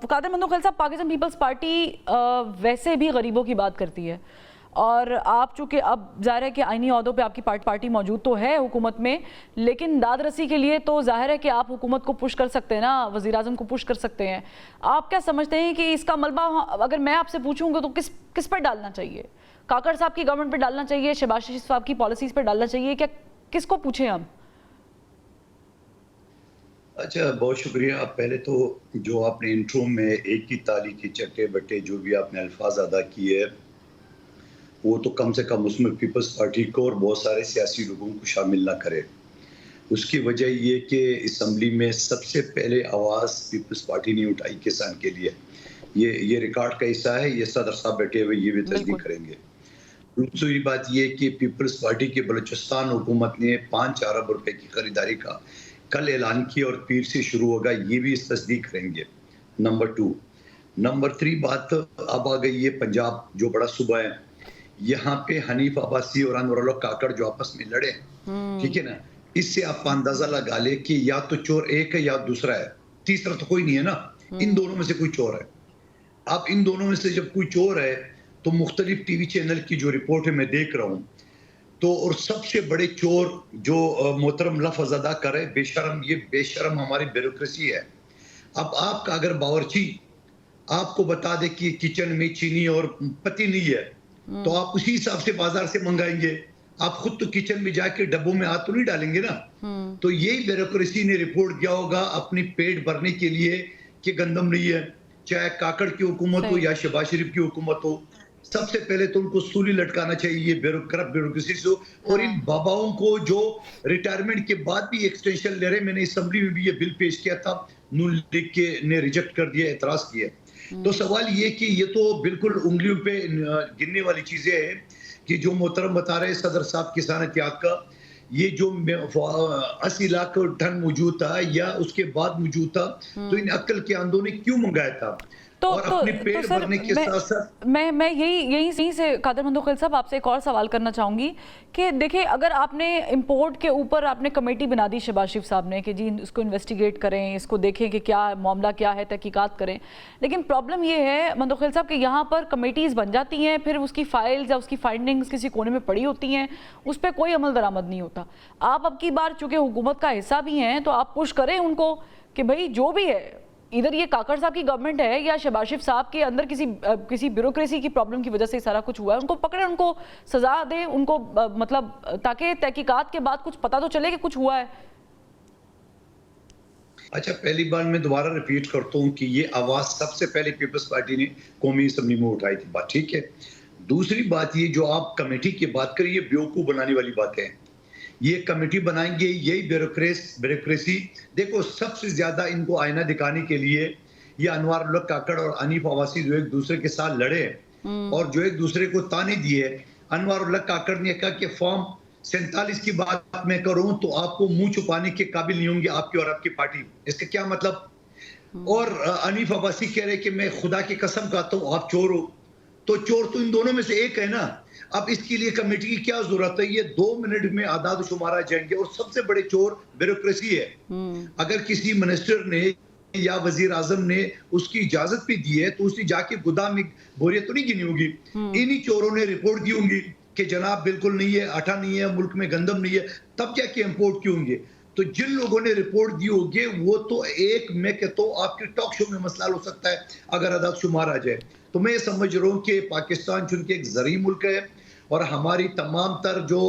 कादिर मंदो खैल साहब, Pakistan peoples party वैसे भी गरीबों की बात करती है और आप चूँकि अब ज़ाहिर है कि आईनी ओहदों पे आपकी पार्टी मौजूद तो है हुकूमत में, लेकिन दाद रसी के लिए तो ज़ाहिर है कि आप हुकूमत को पुश कर सकते हैं ना, वज़ीर आज़म को पुश कर सकते हैं। आप क्या समझते हैं कि इसका मलबा अगर मैं आपसे पूछूँगा तो किस पर डालना चाहिए? काकड़ साहब की गवर्नमेंट पर डालना चाहिए, शहबाज शरीफ साहब की पॉलिसीज़ पर डालना चाहिए, क्या किसको पूछें हम? अच्छा, बहुत शुक्रिया। अब पहले तो जो आपने इंट्रो में एक ही ताली के चट्टे बट्टे जो भी आपने अल्फाज अदा किए, वो तो कम से कम उसमें पीपल्स पार्टी को और बहुत सारे सियासी लोगों को शामिल ना करे। उसकी वजह ये कि असम्बली में सबसे पहले आवाज़ पीपल्स पार्टी ने उठाई किसान के लिए। ये रिकॉर्ड का हिस्सा है, ये सदर साहब बैठे हुए ये भी तस्दीक करेंगे। दूसरी बात ये कि पीपल्स पार्टी की बलूचिस्तान हुकूमत ने 5 अरब रुपए की खरीदारी का कल ऐलान किया और पीर से शुरू होगा, ये भी इस तस्दीक करेंगे। नंबर 2। नंबर 3 बात अब आ गई है पंजाब जो बड़ा सूबा है, यहाँ पे हनीफ अब्बासी और अनवर काकड़ जो आपस में लड़े, ठीक है ना, इससे आप अंदाजा लगा ले कि या तो चोर एक है या दूसरा है, तीसरा तो कोई नहीं है ना, इन दोनों में से कोई चोर है। अब इन दोनों में से जब कोई चोर है तो मुख्तलिफ टीवी चैनल की जो रिपोर्ट है मैं देख रहा हूँ, तो और सबसे बड़े चोर जो मोहतरम लफ्ज़ अदा करे बेशरम, ये बेशरम हमारी ब्यूरोक्रेसी है। अब आपका अगर बावर्ची आपको बता दे कि किचन में चीनी और पत्ती नहीं है, तो आप उसी हिसाब से बाजार से मंगाएंगे। आप खुद तो किचन में जाके डब्बों में हाथ तो नहीं डालेंगे ना। तो यही ब्यूरोक्रेसी ने रिपोर्ट किया होगा अपनी पेट भरने के लिए कि गंदम नहीं है, चाहे काकड़ की हुकूमत हो या शहबाज शरीफ की हुकूमत हो। सबसे पहले तो उनको सूली लटकाना चाहिए ब्यूरोक्रेसी से। और इन बाबाओं को जो रिटायरमेंट के बाद भी एक्सटेंशन ले रहे, मैंने असेंबली में भी ये बिल पेश किया था, नून लीग के ने रिजेक्ट कर दिया, एतराज किया। तो सवाल ये कि ये तो बिल्कुल उंगलियों पे गिनने वाली चीजें हैं कि जो मोहतरम बता रहे सदर साहब किसान एहतियात का, ये जो 80 लाख टन मौजूद था या उसके बाद मौजूद था, तो इन अक्ल के आंधों ने क्यों मंगाया था? और अपने पेट भरने के साथ साथ मैं यहीं से कादिर मंदो खैल साहब आपसे एक और सवाल करना चाहूँगी कि देखिए, अगर आपने इंपोर्ट के ऊपर आपने कमेटी बना दी शहबाज शरीफ साहब ने कि जी इसको इन्वेस्टिगेट करें, इसको देखें कि क्या मामला क्या है, तहकीकात करें, लेकिन प्रॉब्लम ये है मंदो खैल साहब कि यहाँ पर कमेटीज़ बन जाती हैं, फिर उसकी फाइल्स या उसकी फाइंडिंग्स किसी कोने में पड़ी होती हैं, उस पर कोई अमल दरामद नहीं होता। आप अब की बार चूँकि हुकूमत का हिस्सा भी हैं तो आप पुश करें उनको कि भाई जो भी है, इधर ये काकड़ साहब की गवर्नमेंट है या शहबाज शरीफ साहब के अंदर किसी ब्यूरोक्रेसी की प्रॉब्लम की वजह से सारा कुछ हुआ है, उनको पकड़े, उनको सजा दें, उनको मतलब ताकि तहकीकात के बाद कुछ पता तो चले कि कुछ हुआ है। अच्छा, पहली बार मैं दोबारा रिपीट करता हूँ कि ये आवाज़ सबसे पहले पीपल्स पार्टी ने कौमी असेंबली में उठाई थी, बात ठीक है। दूसरी बात ये जो आप कमेटी की बात करिए, बेवकूफ़ बनाने वाली बातें हैं। ये कमेटी बनाएंगे, यही ब्यूरोक्रेसी। देखो, सबसे ज्यादा इनको आईना दिखाने के लिए ये अनवर काकड़ और हनीफ अब्बासी जो एक दूसरे के साथ लड़े और जो एक दूसरे को ताने दिए। अनवर काकड़ ने कहा कि फॉर्म 47 की बात मैं करूं तो आपको मुंह छुपाने के काबिल नहीं होंगे आपकी और आपकी पार्टी। इसका क्या मतलब? और हनीफ अब्बासी कह रहे कि मैं खुदा की कसम खाता हूं आप चोर हो, तो चोर तो इन दोनों में से एक है ना। अब इसके लिए कमेटी की क्या जरूरत है? ये 2 मिनट में आदाद शुमारा जाएंगे। और सबसे बड़े चोर ब्यूरोक्रेसी है। अगर किसी मिनिस्टर ने या वजीर आजम ने उसकी इजाजत भी दी है तो उसने जाके गोदाम में बोरियत तो नहीं गिनी होगी। इन्हीं चोरों ने रिपोर्ट दी होंगी कि जनाब बिल्कुल नहीं है, आटा नहीं है, मुल्क में गंदम नहीं है, तब जाके इंपोर्ट क्यों होंगे? तो जिन लोगों ने रिपोर्ट दी होगी वो तो एक, मैं कहता हूँ आपकी टॉक शो में मसला हो सकता है अगर आदाद शुमार आ जाए। तो मैं समझ रहा हूँ कि पाकिस्तान चूंकि एक ज़री मुल्क है और हमारी तमाम तर जो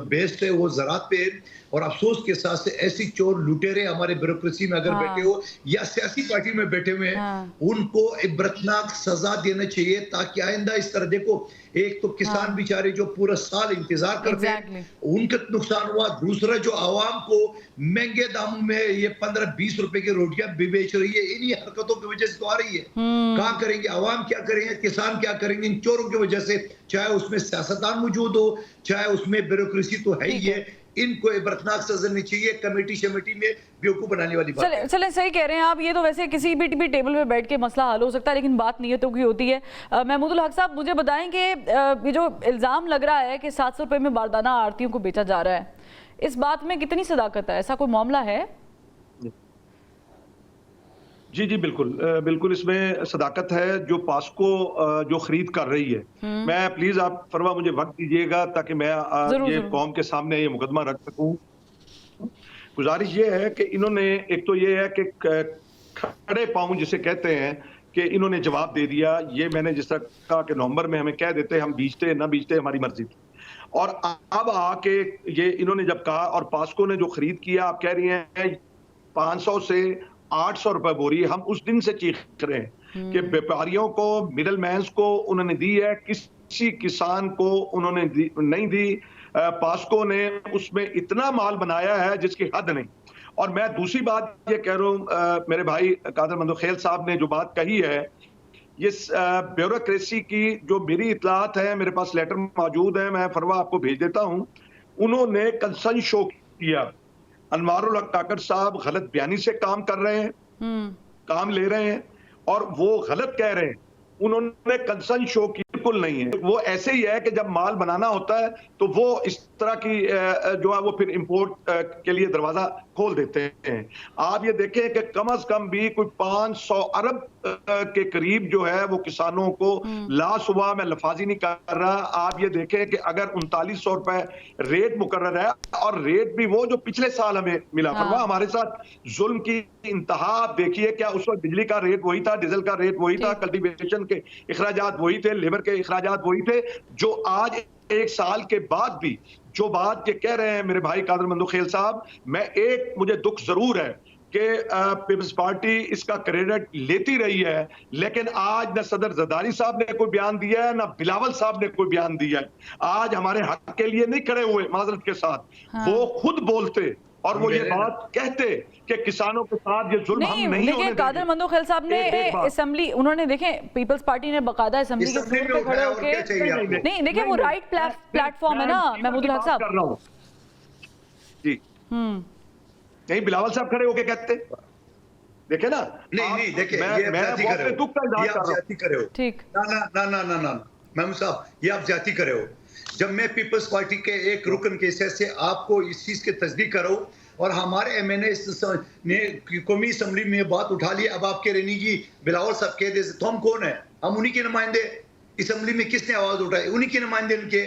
बेस्ड है वो ज़रात पे है, और अफसोस के साथ से ऐसी चोर लुटेरे हमारे ब्यूरोक्रेसी में अगर बैठे हो या सियासी पार्टी में बैठे हुए हैं, उनको इबरतनाक सजा देना चाहिए ताकि आइंदा इस तरह, देखो एक तो किसान बेचारे जो पूरा साल इंतजार करते हैं उनका नुकसान हुआ, दूसरा जो आवाम को महंगे दामों में ये 15-20 रुपए की रोटियां भी बेच रही है, इन्हीं हरकतों की वजह से तो आ रही है। कहाँ करेंगे आवाम, क्या करेंगे किसान, क्या करेंगे इन चोरों की वजह से? चाहे उसमें सियासतदान मौजूद हो, चाहे उसमें ब्यूरोक्रेसी तो है ही है। इनको इबरतनाक सजा नहीं चाहिए। कमेटी शमेटी में बेवकूफ बनाने वाली बात है। चले सही कह रहे हैं आप। ये तो वैसे किसी भी टेबल पे बैठ के मसला हल हो सकता है, लेकिन बात नीयतों की होती है। महमूदुल हक साहब, मुझे बताएं कि ये जो इल्ज़ाम लग रहा है कि 700 रुपये में बारदाना आड़तियों को बेचा जा रहा है, इस बात में कितनी सदाकत है? ऐसा कोई मामला है? जी, जी, बिल्कुल। बिल्कुल इसमें सदाकत है जो पास्को जो खरीद कर रही है। मैं प्लीज़ आप फरवा मुझे वक़्त दीजिएगा ताकि मैं जरूर ये जरूर। कौम के सामने ये मुकदमा रख सकूँ। गुज़ारिश ये है कि इन्होंने एक तो ये है कि क खड़े पाँव जिसे कहते हैं कि इन्होंने जवाब दे दिया। ये मैंने जिस तरह कहा कि नवंबर में हमें कह देते, हम बेचते ना बेचते हमारी मर्ज़ी थी। और अब आके ये इन्होंने जब कहा और पास्को ने जो खरीद किया, आप कह रही हैं 500 से 800 रुपए बोरी, हम उस दिन से चीख रहे हैं कि व्यापारियों को, मिडल मैन्स को उन्होंने दी है, किसी किसान को उन्होंने नहीं दी। पास्को ने उसमें इतना माल बनाया है जिसकी हद नहीं। और मैं दूसरी बात ये कह रहा हूँ, मेरे भाई कादर मंदोखेल साहब ने जो बात कही है, ये ब्यूरोक्रेसी की जो मेरी इत्तलात है, मेरे पास लेटर मौजूद है, मैं फरवा आपको भेज देता हूँ। उन्होंने कंसर्न शो किया। अनवारुल हक काकड़ साहब गलत बयानी से काम कर रहे हैं, काम ले रहे हैं और वो गलत कह रहे हैं। उन्होंने कंसर्न शो की बिल्कुल नहीं है। वो ऐसे ही है कि जब माल बनाना होता है तो वो इस तरह की जो है वो फिर इंपोर्ट के लिए दरवाजा खोल देते हैं। आप ये देखें कि कम से कम भी कोई 500 अरब के करीब जो है वो किसानों को लाश हुआ। मैं लफाजी नहीं कर रहा। आप ये देखें कि अगर 3900 रुपए रेट मुकर्रर है और रेट भी वो जो पिछले साल हमें मिला, फरवा हमारे साथ जुल्म की इंतहा आप देखिए। क्या उस वक्त बिजली का रेट वही था, डीजल का रेट वही था, कल्टीवेशन के इखराजात वही थे, लेबर के इखराजात वही थे, जो आज एक साल के बाद भी जो बात ये कह रहे हैं मेरे भाई कादर मंदोखेल साहब, मुझे दुख जरूर है कि पीपल्स पार्टी इसका क्रेडिट लेती रही है, लेकिन आज न सदर जरदारी साहब ने कोई बयान दिया है, न बिलावल साहब ने कोई बयान दिया है। आज हमारे हक के लिए नहीं खड़े हुए माजरत के साथ। वो खुद बोलते और वो ये बात कहते कि किसानों के साथ ये जुल्म हम नहीं होने देंगे। कादर मंदोखेल साहब ने असेंबली, उन्होंने देखें पीपल्स पार्टी ने बकायदा असेंबली के फ्लोर पे खड़े होके, नहीं देखिए वो राइट प्लेटफॉर्म है ना महमूदुल हक साहब जी। नहीं, बिलावल साहब खड़े होके कहते, देखे ना। नहीं देखिए, मैं दुख का इजहार कर रहा हूं। ठीक ना महमूद साहब, ये आप ज्यादती करे हो। जब मैं पीपल्स पार्टी के एक रुकन के हिस्से से आपको इस चीज की तस्दीक करो और हमारे MNA ने कौमी असम्बली में बात उठा ली, अब आपके रहनी जी बिलावल साहब कह दे तो हम कौन है? हम उन्हीं के नुमाइंदे। असम्बली में किसने आवाज उठाई? उन्हीं के नुमाइंदे उनके।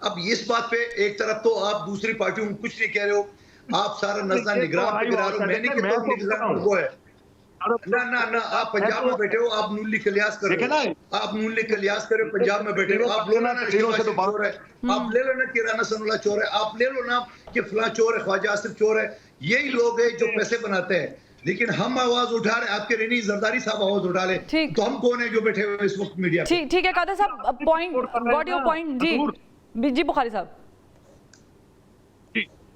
अब इस बात पे एक तरफ तो आप दूसरी पार्टियों को कुछ नहीं कह रहे हो, आप सारा नजर निगरान पे गिरा रहे हो। मैंने कहता वो है ना आप पंजाब में बैठे हो, आप नूली कलियास करो, आप नूली कलियास करो, पंजाब में बैठे हो। आप ले लो ना चोर है, आप ले लो ना कि राना सनुल्लाह चोर है, आप ले लो ना कि फलां चोर है, ख्वाजा आसिफ चोर है। यही लोग हैं जो पैसे बनाते हैं। लेकिन हम आवाज उठा रहे, आपके रेनी जरदारी साहब आवाज उठा रहे, तो हम कौन है जो बैठे हुए इस वक्त मीडिया पे? ठीक है कादर साहब, पॉइंट गॉट योर पॉइंट। जी बुखारी साहब।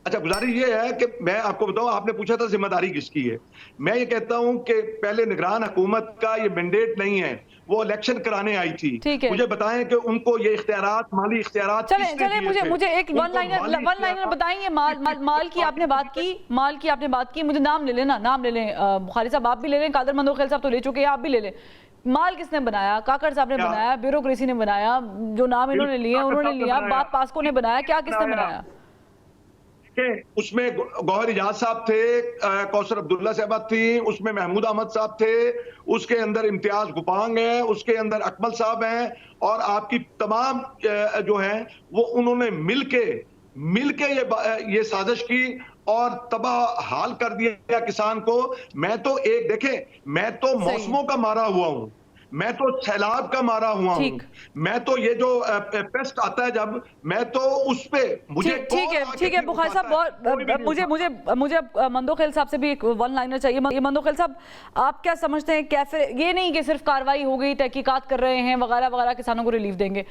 अच्छा, गुजारिश ये है कि मैं आपको बताऊं, आपने पूछा था जिम्मेदारी किसकी है। मैं ये कहता हूं कि पहले निगरान हुकूमत का ये मैंडेट नहीं है, वो इलेक्शन कराने आई थी। मुझे बताएं कि उनको ये इख्तियारात, माली इख्तियारात चले मुझे एक वन लाइनर बताएंगे। माल की आपने बात की, मुझे नाम ले लेना, नाम ले लें। बुखारी साहब आप भी ले लें, कादर मंदोखेल साहब तो ले चुके हैं, आप भी ले लें। माल किसने बनाया? काकड़ साहब ने बनाया, ब्यूरोक्रेसी ने बनाया, जो नाम इन्होंने लिए उन्होंने लिया, बात पास्को ने बनाया, क्या किसने बनाया? उसमें गौहर इजाज साहब थे, कौसर अब्दुल्ला साहबा थी, उसमें महमूद अहमद साहब थे, उसके अंदर इम्तियाज गुपांग है, उसके अंदर अकमल साहब हैं, और आपकी तमाम जो हैं वो उन्होंने मिलके ये साजिश की और तबाह हाल कर दिया किसान को। मैं तो मैं तो मौसमों का मारा हुआ हूं, मैं तो सैलाब का मारा हुआ हूं, मैं तो ये जो पेस्ट आता है जब, मैं तो उस पे मुझे ठीक है बुखारी साहब, मुझे मंदोखेल साहब से भी एक वन लाइनर चाहिए। मंदोखेल साहब, आप क्या समझते हैं, कैसे ये नहीं कि सिर्फ कार्रवाई हो गई, तहकीकात कर रहे हैं वगैरह वगैरह, किसानों को रिलीफ देंगे,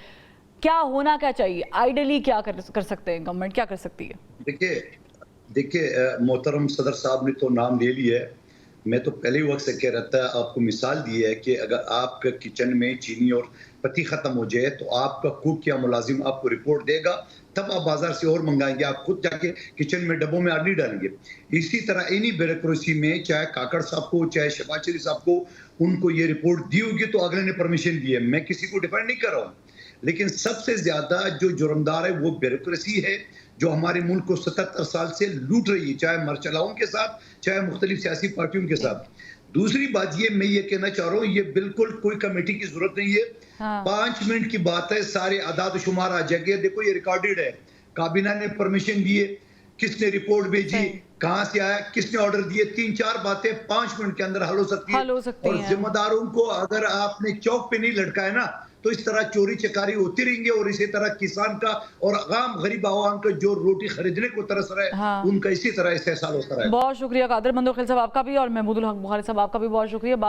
क्या होना क्या चाहिए? आइडियली क्या कर सकते हैं, गवर्नमेंट क्या कर सकती है? देखिए मोहतरम सदर साहब ने तो नाम ले लिया है। मैं तो पहले ही वक्त से कह रहा था, आपको मिसाल दी है कि अगर आपके किचन में चीनी और पत्ती ख़त्म हो जाए तो आपका कुक या मुलाजिम आपको रिपोर्ट देगा, तब आप बाजार से और मंगाएंगे, आप खुद जाके किचन में डब्बों में नहीं डालेंगे। इसी तरह इन्हीं ब्यूरोक्रेसी में चाहे काकड़ साहब को चाहे शहबाज शरीफ साहब को, उनको ये रिपोर्ट दी होगी तो अगले ने परमिशन दी है। मैं किसी को डिफेंड नहीं कर रहा हूँ, लेकिन सबसे ज्यादा जो जुर्मदार है वो ब्यूरोक्रेसी है, जो हमारे मुल्क को 77 साल से लूट रही है, चाहे मरचलाओं के साथ चाहे मुख्तलिफ सियासी पार्टियों के साथ। दूसरी बात ये मैं ये कहना चाह रहा हूँ, ये बिल्कुल कोई कमेटी की जरूरत नहीं है। हाँ। 5 मिनट की बात है, सारे आदाद शुमार आ जाएंगे। देखो ये रिकॉर्डेड है, काबीना ने परमिशन दिए, किसने रिपोर्ट भेजी, सही। कहां से आया, किसने ऑर्डर दिए, 3-4 बातें 5 मिनट के अंदर हल हो सकती है। हल हो सकती और हैं। जिम्मेदारों को अगर आपने चौक पे नहीं लटकाया ना, तो इस तरह चोरी चकारी होती रहेंगे और इसी तरह किसान का और आम गरीब आवाम का जो रोटी खरीदने को तरस रहा है, हाँ। उनका इसी तरह इस्तेसाल होता रहेगा। बहुत शुक्रिया कादिर मंदोखिल साहब आपका भी, और महमूदुल हक बुखारी साहब आपका भी बहुत शुक्रिया।